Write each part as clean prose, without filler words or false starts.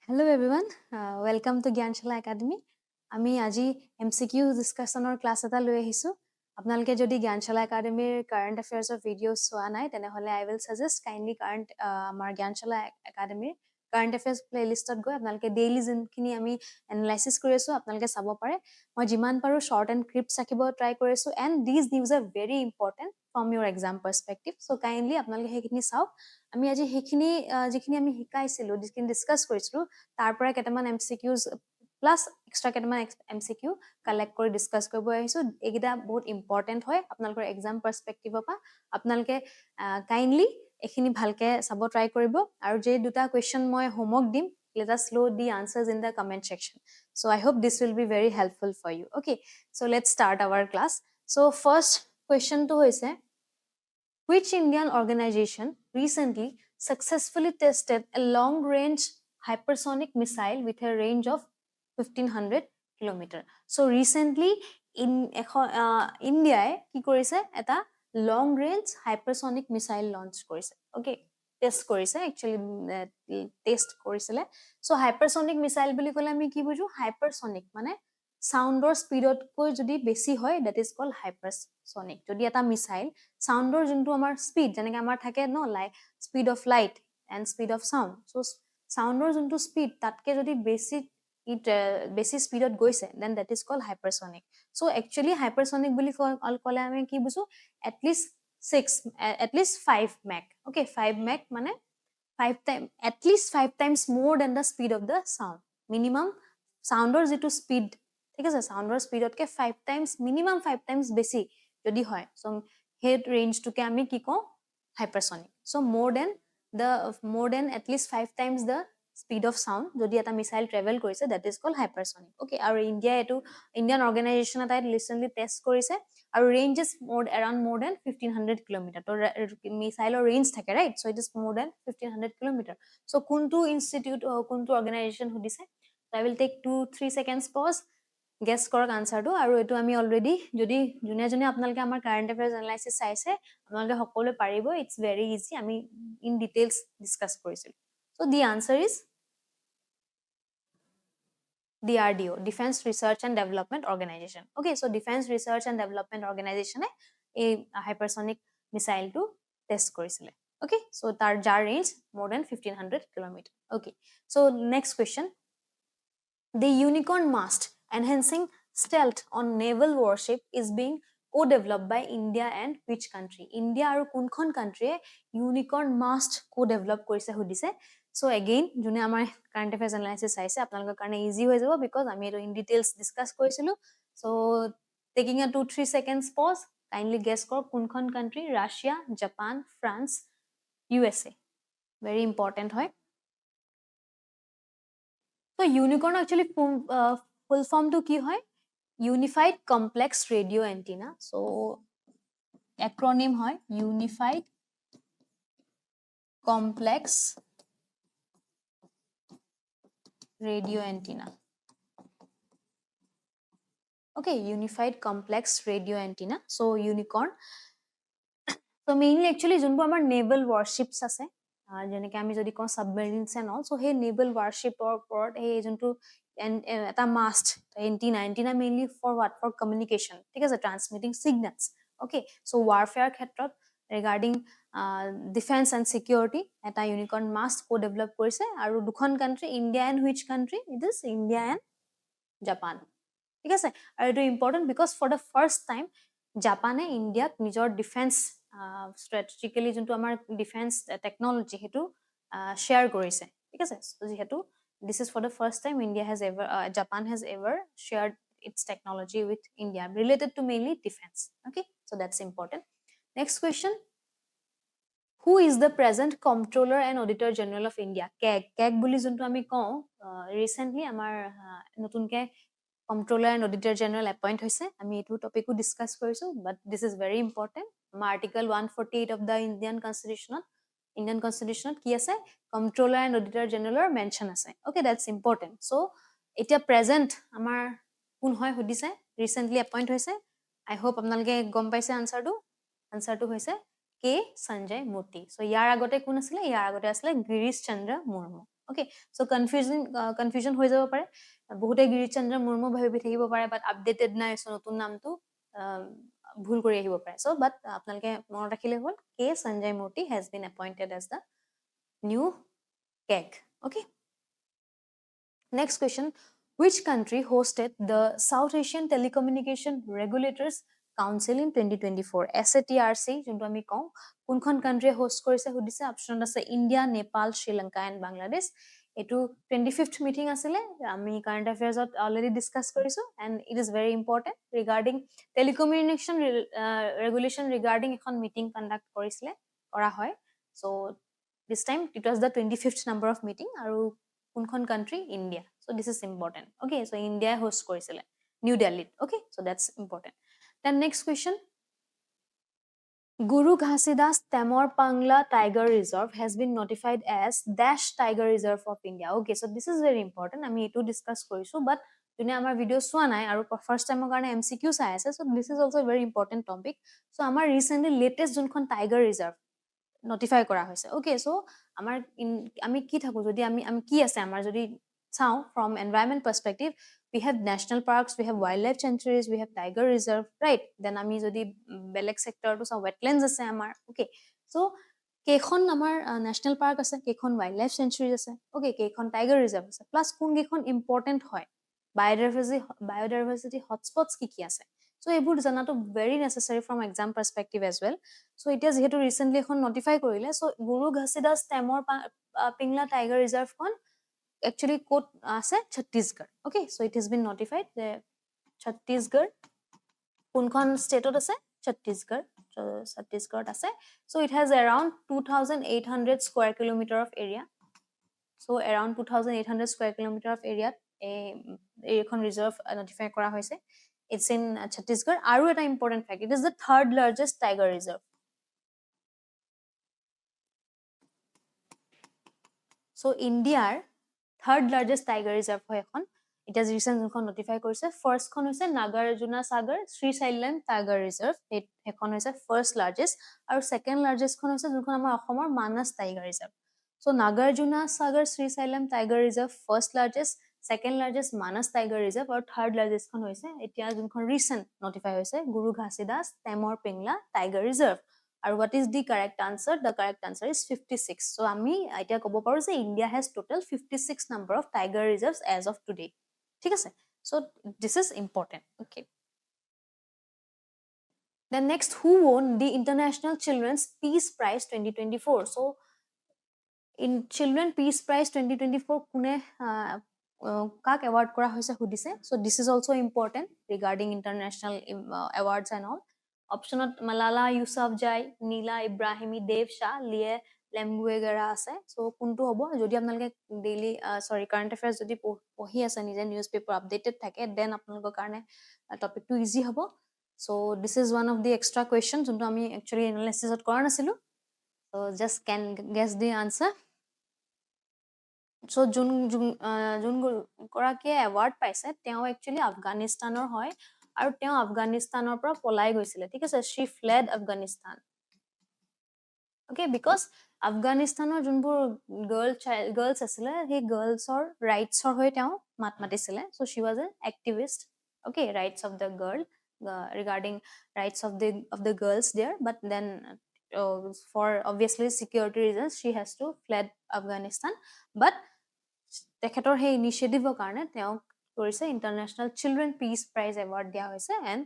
Hello everyone, welcome to Gyanshala Academy. আমি আজি MCQ ডিসকাশনৰ class এটা লৈ আহিছো। আপোনালোকে যদি Gyanshala Academy কাৰেন্ট অ্যাফেয়াৰ্সৰ ভিডিওস চোৱা নাই তেনেহলে I will suggest kindly current আমাৰ Gyanshala Academy কাৰেন্ট অ্যাফেয়াৰ্স প্লেলিষ্টত গৈ আপোনালোকে ডেইলি যিখিনি আমি এনালাইসিস কৰি আছো আপোনালোকে চাব পাৰে। মই যিমান পাৰো শৰ্ট এন্ড ক্লিপস ৰাখিব ট্ৰাই কৰিছো and these news are very important from your exam perspective. So kindly আপোনালোকে সেইখিনি চাওক। আমি আজি সেইখিনি যিখিনি আমি শিকাইছিলো যিখিনি ডিসকাস কৰিছিলো তাৰ পৰা কেটামান MCQs প্লাস এক্সট্ৰা কেটামান MCQ কালেক্ট কৰি ডিসকাস কৰিব আহিছো। এইগিটা বহুত ইম্পৰ্টেন্ট হয় আপোনালোকৰ এক্সাম পাৰ্সপেক্টিভৰ পৰা। আপোনালোকে কাইন্ডলি এখিনি ভালকে চাব ট্ৰাই কৰিব আৰু যে দুটা কোৱেশ্চন মই হোমৱৰ্ক দিম let us load the answers in the comment section. So I hope this will be very helpful for you. Okay, so let's start our class. So first question to hoise, which Indian organization recently successfully tested a long-range hypersonic missile with a range of 1500 kilometer? So recently in India ki korise eta long range hypersonic missile launch korise. Okay, test korise actually test korisile. So hypersonic missile boli kole ami ki buju hypersonic mane সাউন্ডৰ স্পিডতকৈ যদি বেছি হয় that is called hypersonic. যদি এটা missile সাউন্ডৰ যোনটো আমাৰ speed যেনেকৈ আমাৰ থাকে ন speed of light and speed of sound, so সাউন্ডৰ যোনটো স্পিড তাতকে যদি বেছি স্পিডত গৈছে then that is called hypersonic. So actually hypersonic বুলি কলে আমি কি বুজো at least 5 Mach. Okay, 5 Mach মানে 5 times at least 5 times more than the speed of the sound. Minimum সাউন্ডৰ যেটো স্পিড ঠিক আছে সাউন্ডৰ স্পিডতকে 5 টাইমস মিনিমাম 5 টাইমস বেছি যদি হয় সো হে ৰেঞ্জটোকে আমি কি কওঁ hypersonic. So more than at least 5 times the speed of sound যদি এটা মিসাইল ট্ৰেভেল কৰিছে that is called hypersonic. Okay, আৰু ইন্ডিয়া এটো ইন্ডিয়ান অৰ্গানাইজেচন এটা ৰিসেন্টলি টেষ্ট কৰিছে আৰু range is around more than 1500 kilometre. তো মিসাইলৰ ৰেঞ্জ থাকে right, so it is more than 1500 kilometre. So কোনটো ইনষ্টিটিউট কোনটো অৰ্গানাইজেচন সুধিছে, I will take 2-3 seconds pause, guess কৰক আনসাৰটো। আৰু এটো আমি অলৰেডি যদি জুনিয়া জুনিয়া আপোনালোকে আমাৰ কাৰেন্ট অ্যাফেয়াৰ্স এনালাইসিস চাইছে আপোনালোকে সকলোৱে পাৰিব, ইটস ভেৰি ইজি, আমি ইন ডিটেইলস ডিসকাস কৰিছিল। So the answer is DRDO, Defense Research and Development Organization. Okay, so Defense Research and Development Organization a hypersonic missile to test korisile. Okay, so tar jar range more than 1500 kilometer. Okay, so next question, the Unicorn mast enhancing stealth on naval warship is being co-developed by India and which country? India aru kunkhon country Unicorn mast co-develop korise hudise. So again june amar current affairs analysis aise apnalokar karone easy hoy jabo because ami eto in details discuss korisilu. So taking a 2-3 seconds pause, kindly guess kor kunkhon country? Russia, Japan, France, USA. Very important hoy. So unicorn actually full form to ki hoy? Unified Complex Radio Antenna. So acronym hoy Unified Complex Radio Antenna. Okay, Unified Complex Radio Antenna. So unicorn. So mainly actually junbo amar naval warships ase jeneke ami jodi kon submarines and all, so he naval warship or port he junto and eta mast antenna mainly for what? For communication, ঠিক আছে, transmitting signals. Okay, so warfare khetrot regarding defense and security eta unicorn mast co develop korise aru dukhon country India and which country? It is India and Japan. ঠিক আছে, আৰু এটো important because for the first time জাপানে ইন্ডিয়াক নিজৰ defence strategically junto amar defense technology hetu share korise, ঠিক আছে। যেহেতু this is for the first time Japan has ever shared its technology with India related to mainly defense. Okay, so that's important. Next question, who is the present comptroller and auditor general of India? CAG boli junto ami ko recently amar notunke comptroller and auditor general appoint hoise, ami etu topic ku discuss korisu, but this is very important. Article 148 of the Indian constitution ki ase? Comptroller and auditor general mention ase. Okay, that's important. So etia present amar kun hoy hudise recently appoint hoise, I hope apnaloke gom paise answer to hoise K Sanjay Murthy. So yar agote kun asile? Yar agote asile Girish Chandra Murmu. okay so confusion হৈ যাব পাৰে বহুতে গিৰিশ চন্দ্ৰ মুৰ্মু ভাবি থাকিব পাৰে বাট updated নাই so নতুন নামটো ভুল কৰি আহিব পাৰে so but আপোনালোকে মনত ৰাখিলে হ'ল কে সঞ্জয় মূৰ্তি has been appointed as the new CAG okay next question which country hosted the South Asian Telecommunication Regulators Council in 2024 SATRC যোনটো আমি কওঁ কোনখন কান্ট্ৰি হোস্ট কৰিছে সুধিছে অপচন আছে ইন্ডিয়া নেপাল শ্ৰীলংকা এণ্ড বাংলাদেশ এটো 25th মিটিং আছিলে আমি কাৰেন্ট অ্যাফেয়াৰ্সত অলৰেডি ডিসকাস কৰিছো and it is very important regarding telecommunication regulation regarding এখন মিটিং কন্ডাক্ট কৰিছিলে কৰা হয় so this time it was the 25th number of meeting আৰু কোনখন country India so this is important okay so india host কৰিছিলে new Delhi okay so that's important then next question Guru Ghasidas Temor Pangla Tiger Reserve has been notified as Dash Tiger Reserve of India. Okay, so this is very important. I mean, to discuss korisu, but june amar video swa nai aru first time karone MCQ sai ase. So this is also a very important topic. So amar recently latest junkhon Tiger Reserve notify kora hoise. Okay, so amar ami ki thaku jodi ami ki ase amar jodi chao from environment perspective we have national parks we have wildlife sanctuaries we have tiger reserve right then ami jodi belek sector to some wetlands ase amar okay so kekhon amar national park ase kekhon wildlife sanctuaries ase okay kekhon tiger reserve ase plus kun kekhon important hoy biodiversity hotspots ki ase so ebur jana to very necessary from exam perspective as well so it is hetu recently ekhon notify korile so Guru Ghasidas Temor Pingla Tiger Reserve kon actually code ase Chhattisgarh okay so it has been notified the Chhattisgarh kunkhon state ot ase Chhattisgarh ase so it has around 2800 square kilometer of area so around 2800 square kilometer of area ekhon reserve notify kora hoise it's in Chhattisgarh aru eta important fact it is the third largest tiger reserve so India third largest tiger reserve hoy ekhon it has recent jonkon notify korise first khon hoise Nagarjuna Sagar Sri Sailam Tiger Reserve ekhon hoise first largest aru second largest khon hoise jonkon amar Assomor Manas Tiger Reserve so Nagarjuna Sagar Sri Sailam Tiger Reserve first largest second largest Manas Tiger Reserve aru third largest khon hoise etia jonkon recent notify hoise Guru Ghasidas Temor Pingla Tiger Reserve and what is the correct answer the correct answer is 56 so ami aita kobo paru je India has total 56 number of tiger reserves as of today ঠিক আছে so this is important okay then next who won the International Children's Peace Prize 2024 so in Children Peace Prize 2024 kune kak award kora hoise hudise so this is also important regarding international awards and all option Malala Yousafzai Nila Ibrahimi Dev Shah Liye Lemguegara ase so kuntu hobo jodi apnalke daily sorry current affairs jodi pohi ase nije newspaper updated thake then apnalok karone topic to easy hobo so this is one of the extra questions junto ami actually analysis ot kora nasilu so just can guess the answer so jun korake award paise teo actually Afghanistanor hoy আৰু তেওঁ আফগানিস্তানৰ পৰা পলাই গৈছিলে ঠিক আছে she fled Afghanistan okay because আফগানিস্তানৰ যোনবোৰ girls আছিলে সেই girlsৰ rightsৰ হৈ তেওঁ মাত মাতিছিলে so she was an activist okay rights of the girl regarding rights of the girls there but then for obviously security reasons she has to fled Afghanistan but তেখেতৰ সেই ইনিশিয়েটিভৰ কাৰণে তেওঁ কৰিছে International Children Peace Prize award দিয়া হৈছে and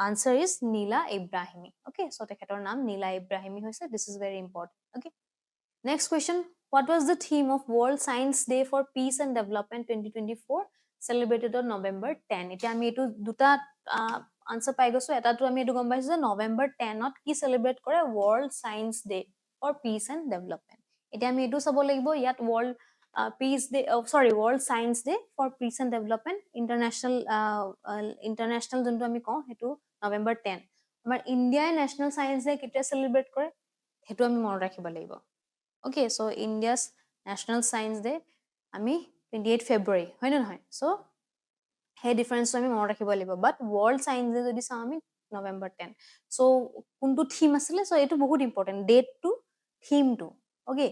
answer is Nila Ibrahimi okay so তেখেতৰ নাম Nila Ibrahimi হৈছে this is very important okay next question what was the theme of World Science Day for Peace and Development 2024 celebrated on November 10 এটা আমি এটো দুটা answer পাই গৈছো এটা তো আমি এটো গম পাইছো যে November 10 ত কি celebrate কৰে World Science Day for Peace and Development এটা আমি এটো চাব লাগিব ইয়াত World Peace Day World Science Day for Peace and Development international যোনটো আমি কওঁ হেতু November 10 আমাৰ ইন্ডিয়াৰ National Science Day কেতিয়া celebrate কৰে হেতু আমি মনত ৰাখিব লাগিব okay so India's National Science Day আমি 28 February হয় না নহয় so হে ডিফারেন্স আমি মনত ৰাখিব লাগিব but World Science Day যদি চাও আমি November 10 so কোনটো থিম আছিল so এটো বহুত important date to theme to okay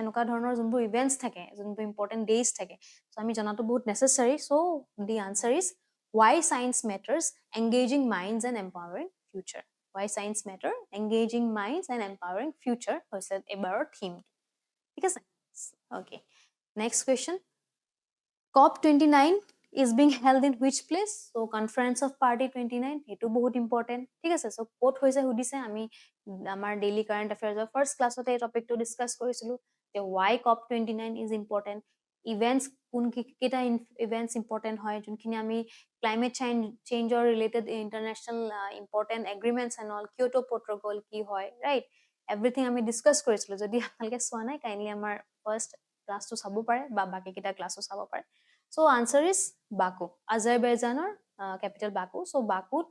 এনেকুৱা ধৰণৰ যোনবোৰ ইভেন্টছ থাকে যোনবোৰ ইম্পৰ্টেণ্ট ডেজ থাকে সো আমি জনাটো বহুত necessary so the answer is why science matters engaging minds and empowering future why science matter engaging minds and empowering future হৈছে এবাৰৰ থিম ঠিক আছে okay next question COP29 is being held in which place so conference of party 29 এটো বহুত important ঠিক আছে so coat হৈছে হুদিছে আমি আমাৰ ডেইলি কাৰেন্ট অ্যাফেয়াৰ্স ফাৰ্স্ট ক্লাসতে এই টপিকটো ডিসকাস কৰিছিলো যে why COP29 is important events কোন কেটা events important হয় যোনখিনি আমি climate change or related international important agreements and all Kyoto protocol কি হয় right everything আমি ডিসকাস কৰিছিলো যদি আপোনালোকে চোৱা নাই কাইন্ডলি আমাৰ ফাৰ্স্ট ক্লাসটো চাব পাৰে বা বাকি কেটা ক্লাসও চাব পাৰে so answer is Baku Azerbaijanৰ capital Baku so Bakut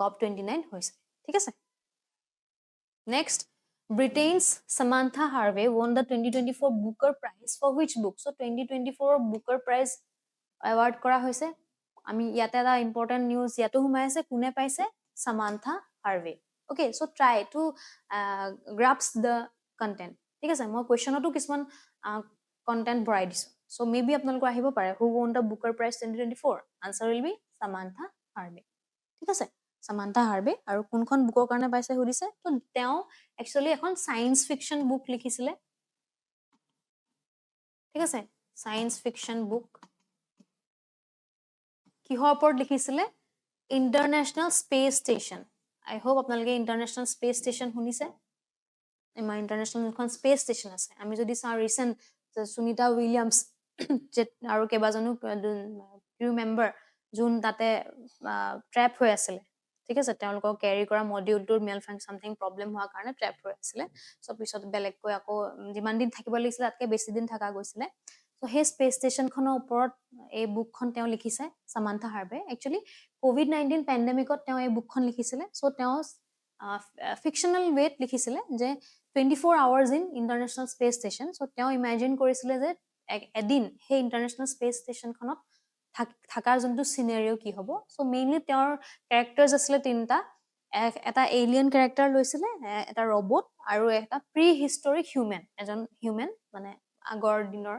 COP29 হৈছে ঠিক আছে next Britain's Samantha Harvey won the 2024 Booker Prize for which book so 2024 Booker Prize award কৰা হৈছে আমি ইয়াতে এটা important news ইয়াতো হুমাই আছে কোনে পাইছে Samantha Harvey okay so try to grasp the content ঠিক আছে মই কোৱেশ্চনটো কিছুমান content ভৰাই দিছো so maybe আপোনালোকৰ আহিব পাৰে who won the Booker Prize 2024 answer will be Samantha Harvey ঠিক আছে Samantha Harvey আৰু কোনখন বুকৰ কাৰণে পাইছে হুদিছে তো তেওঁ একচুয়ালি এখন সায়েন্স ফিকশন বুক লিখিছিলে ঠিক আছে সায়েন্স ফিকশন বুক কিহৰ ওপৰত লিখিছিলে ইন্টাৰনেশনাল স্পেস স্টেশন আই হোপ আপোনালোকে ইন্টাৰনেশনাল স্পেস স্টেশন শুনিছে আমাৰ ইন্টাৰনেশনাল এখন স্পেস স্টেশন আছে আমি যদি চাও ৰিসেন্ট সুনিতা উইলিয়ামছ আৰু কেবাজনো ক্ৰু মেম্বাৰ যোন তাতে ট্ৰ্যাপ হৈ আছিল ঠিক আছে তেওঁলোকক ক্যাৰি কৰা মডিউলটোৰ মেল ফাংশন সামথিং প্ৰবলেম হোৱাৰ কাৰণে ট্ৰ্যাপ হৈ আছিল সো পিছত বেলেগকৈ আকৌ যিমান দিন থাকিব লাগিছিল তাতকে বেছি দিন থাকা গৈছিল সো হে স্পেস স্টেশন খনৰ ওপৰত এই বুকখন তেওঁ লিখিছে Samantha Harvey actually COVID-19 পেণ্ডেমিকত তেওঁ এই বুকখন লিখিছিলে সো তেওঁ ফিকশনাল ৱেট লিখিছিলে যে 24 hours in international space station so তেওঁ ইমাজিন কৰিছিলে যে এদিন হে ইন্টাৰনেশনাল স্পেস স্টেশন খনত থাকাৰ যোনটো সিনাৰিও কি হ'ব সো মেইনলি তেওঁৰ ক্যাৰেক্টাৰস আছিল তিনটা এটা এলিয়েন ক্যাৰেক্টাৰ লৈছিলে এটা ৰবট আৰু এটা প্ৰি হিষ্টৰিক হিউম্যান এজন হিউম্যান মানে আগৰ দিনৰ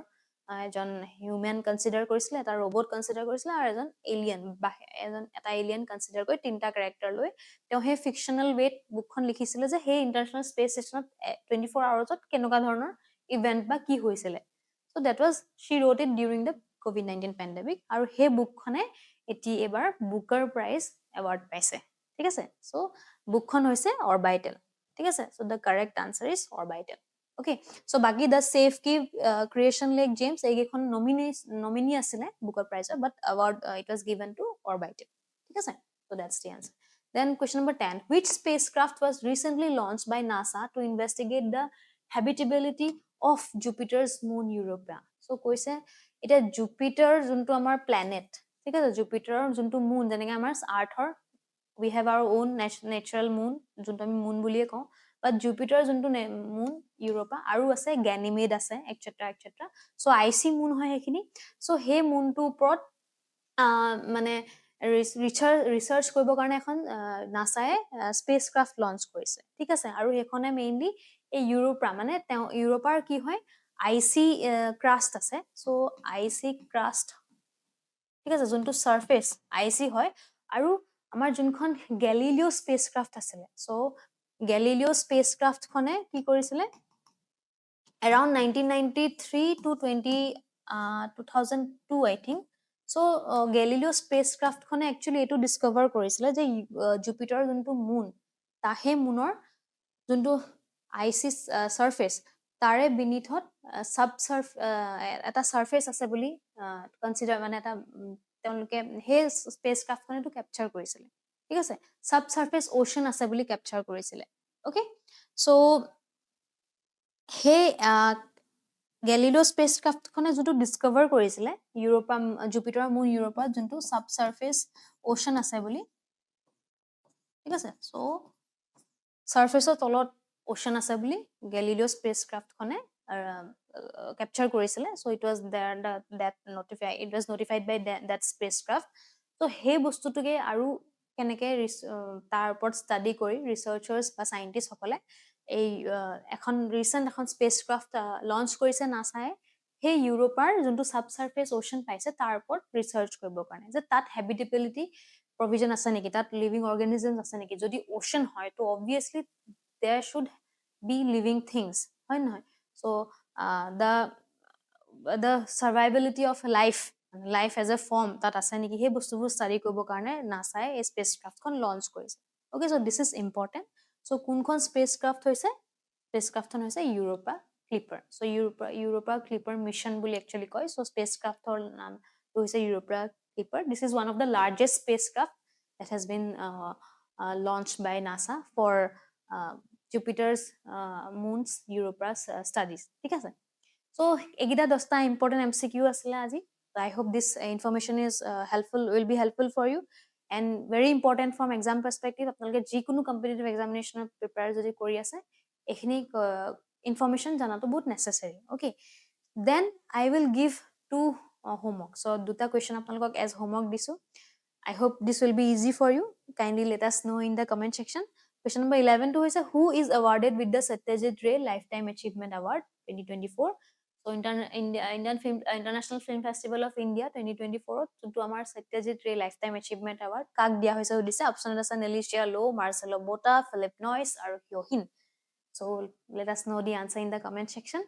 এজন হিউম্যান কনসিডাৰ কৰিছিলে এটা ৰবট কনসিডাৰ কৰিছিলে আৰু এজন এলিয়েন বা এজন এটা এলিয়েন কনসিডাৰ কৰি তিনটা ক্যাৰেক্টাৰ লৈ তেওঁ হে ফিকশনাল ৱেট বুকখন লিখিছিলে যে হে ইন্টাৰনেশনাল স্পেস স্টেশনত 24 আৱাৰ্ছত কেনেকুৱা ধৰণৰ ইভেন্ট বা কি হৈছিলে so that was she wrote it during the COVID-19 pandemic আৰু হে বুকখনে এটি এবাৰ বুকাৰ প্ৰাইজ এৱাৰ্ড পাইছে ঠিক আছে so বুকখন হৈছে অৰবিটেল ঠিক আছে so the correct answer is orbital okay so baki the safe key creation lake james এইখন nominee asile booker prize but award it was given to orbital ঠিক আছে so that's the answer then question number 10 which spacecraft was recently launched by nasa to investigate the habitability of Jupiter's moon Europa so koise এটা Jupiter যোনটো আমাৰ planet ঠিক আছে জুপিটাৰৰ যোনটো মুন যেনেকৈ আমাৰ আৰ্থৰ we have our own natural moon যোনটো আমি মুন বুলিয়ে কওঁ but Jupiter যোনটো মুন ইউৰোপা আৰু আছে গ্যানিমেড আছে এটসেট্ৰা এটসেট্ৰা সো আইসি মুন হয় হেখিনি সো হে মুনটো ওপৰত মানে ৰিসাৰ্চ কৰিবৰ কাৰণে এখন নাসায়ে স্পেসক্ৰাফট লঞ্চ কৰিছে ঠিক আছে আৰু হেখনে মেইনলি এই ইউৰোপা মানে ইউৰোপাৰ কি হয় আইসি ক্ৰাস্ট আছে সো আইসি ক্ৰাস্ট ঠিক আছে যোনটো সাৰফেস আইসি হয় আৰু আমাৰ যোনখন গ্যালিলিও স্পেসক্ৰাফট আছিল সো গ্যালিলিও স্পেসক্ৰাফট খনে কি কৰিছিলে around 1993 to 2002 I think so Galileo spacecraft khone actually etu discover korisile je Jupiter juntu moon tahe moonor juntu icy surface tare beneathot eta surface ase boli consider mane eta তেওঁলোকে হে spacecraft খনে তো capture কৰিছিল ঠিক আছে সাবসাৰফেস ocean আছে বুলি ক্যাপচাৰ কৰিছিল ওকে সো হে গ্যালিলিও স্পেসক্ৰাফট খনে যেটো ডিসকভাৰ কৰিছিল ইউৰোপা জুপিটাৰ মুন ইউৰোপা যোনটো সাবসাৰফেস ওশান আছে বুলি ঠিক আছে সো সাৰফেসৰ তলত ওশান আছে বুলি গ্যালিলিও স্পেসক্ৰাফট খনে capture কৰিছিল so it was there that notified by that spacecraft so he বস্তুটোকে আৰু কেনেকে তাৰ ওপৰত ষ্টাডি কৰি ৰিসাৰ্চাৰ্ছ বা সাইন্টিষ্ট সকলে এই এখন ৰিসেন্ট এখন স্পেসক্ৰাফ্ট লঞ্চ কৰিছে নাসায়ে সেই ইউৰোপাৰ যোনটো সাবসাৰফেস ওশন পাইছে তাৰ ওপৰত ৰিসাৰ্চ কৰিব কাৰণে যে তাত হেবিটেবিলিটি প্ৰভিজন আছে নেকি তাত লিভিং অৰ্গানিজমছ আছে নেকি যদি ওশন হয় তো obviously there should be living things হয় নহয় so the survivability of life as a form that আছে নেকি সেই বস্তুবোৰ ষ্টাডি কৰিবৰ কাৰণে নাসায়ে এই স্পেসক্ৰাফ্টখন লঞ্চ কৰিছে okay so this is important so কোনখন স্পেসক্ৰাফ্ট হৈছে স্পেসক্ৰাফ্টখন হৈছে Europa clipper so Europa clipper mission বুলি একচুয়ালি কয় so স্পেসক্ৰাফ্টৰ নাম হৈছে Europa clipper this is one of the largest spacecraft that has been launched by NASA for Jupiter's moons Europa's studies ঠিক আছে so egida 10ta important MCQ asile aji so I hope this information is will be helpful for you and very important from exam perspective apnaloke jikunu competitive examination prepare jodi kori ase ekhini information janato bahut necessary okay then I will give two homework so duta question apnalok as homework disu I hope this will be easy for you kindly let us know in the comment section question number 11 to hoise who is awarded with the Satyajit Ray Lifetime Achievement Award 2024 so International Film Festival of India 2024 to amar Satyajit Ray Lifetime Achievement Award kak dia hoise dise option asa Nelicia Low Marcelo Bota Philip Noyce aru Hyohin so let us know the answer in the comment section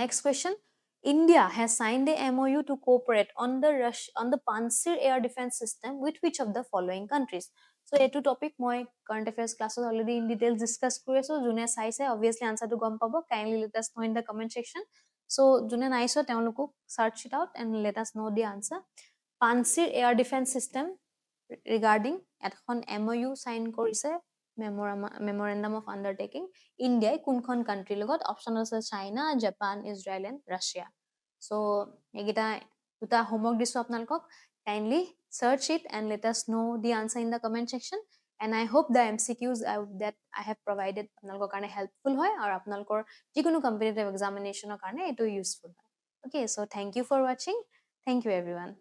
next question India has signed a MOU to cooperate on the Pansir air defense system with which of the following countries so etu topic moi current affairs class already in details discuss kori aso june saise obviously answer to gom pabo kindly let us know in the comment section so june naiso teloku search it out and let us know the answer Pansir air defense system regarding ekhon MOU sign korise memorandum of undertaking India kunkhon country logot option ase China Japan Israel and Russia so egita duta homework disu apnalok kindly search it and let us know the answer in the comment section and I hope the MCQs that I have provided apnalok karone helpful hoy aru apnalokor jikunu competitive examination or karone eto useful hoy okay so thank you for watching thank you everyone